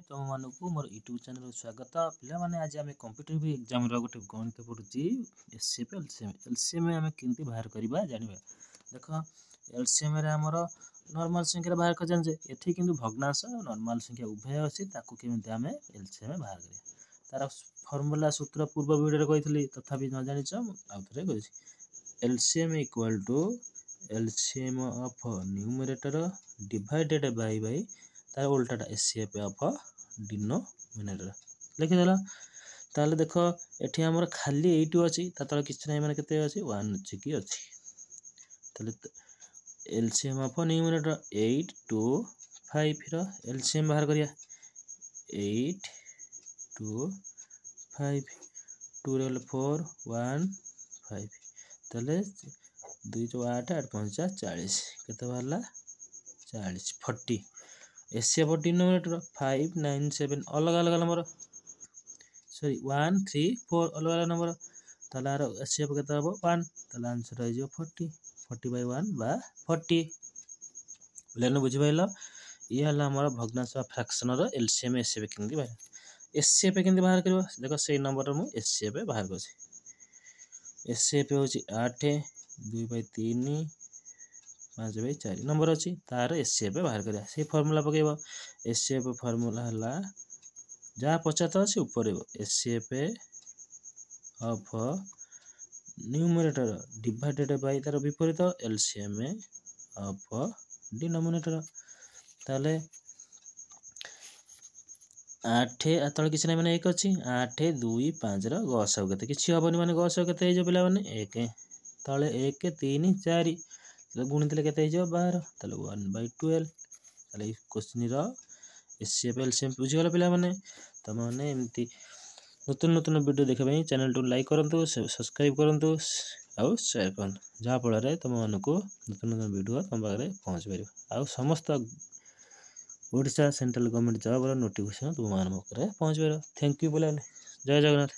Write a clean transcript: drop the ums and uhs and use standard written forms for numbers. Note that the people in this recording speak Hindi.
तुम मानक मोर यूट्यूब चैनल स्वागत पिला माने आज आम कॉम्पिटिटिव एग्जाम गोटे गणित पढ़ुची एससीएफ एलसीएम एलसीएम आम केमती बाहर करवा जानिबा देख एलसीएम रे हमर नॉर्मल संख्या बाहर कर जाने एठी किंतु भग्नांश नॉर्मल संख्या उभय अछि ताकू केमती आम एलसीएम बाहर करिया तार फार्मूला सूत्र पूर्व वीडियो रे कहितली तथापि न जानि छ आउ थरे कहिछि LCM equal to LCM of numerator divided by तार उल्टाटा एससीएफ ऑफ डिनोमिनेटर लिखिदेला ताले देख एठी हमर खाली 8 अछि ता तळे किछ नै माने केते अछि 1 अछि कि अछि ताले एलसीएम ऑफ न्यूमरेटर 8 2 5 रो एलसीएम बाहर करिया 8 2 5 2 रे 4 1 5 ताले 2 * 8 8 5 40 केते बाहरला 40 40 एससीएफ डिनोमिनेटर 5 9 7 अलग अलग नंबर सॉरी 1 3 4 अलग अलग नंबर ताला आरो एससीएफ केते हबो 1 ताला आंसर हो जो 40 40 by 1 बा 40 लेनो बुझि पाइलो ये हला हमर भग्नांश फ्रैक्शन रो एलसीएम एससीएफ केंदी बाहर एससीएफ केंदी बाहर करबो देखो सेही नंबर रो मु एससीएफ बाहर करछि एससीएफ होछि 8 2 by 3 5 by 4 नंबर अछि तार एससीएफ बाहर करिया से फार्मूला पकेबो एससीएफ फार्मूला हला जा पचात अछि ऊपर SCF of numerator divided by तार विपरीत एलसीएम ऑफ डिनोमिनेटर ताले 8 आतळ किछ नै माने 1 अछि 8 2 5 रो गसव केते किछि हबनी माने गसव केते हे जो पिला माने 1 तळे 1 3 4 गुणितले केते हे जो 12 तले 1 by 12 तले क्वेश्चन रो एससीएफ एलसीएम बुझि गेल पिला माने त माने एमती नतुन नतुन वीडियो देखबा ପାଇଁ चैनल टू लाइक करंतु सब्सक्राइब करंतु आउ शेयर करंतु जा फल रे तुम मानको नतुन नतुन वीडियो तुम पाखरे पहुंच परिबो आउ समस्त ओडिशा सेंट्रल गवर्नमेंट जॉब रो नोटिफिकेशन तुम मान पाखरे पहुंच परिबो थैंक यू बोले जय जगन्नाथ।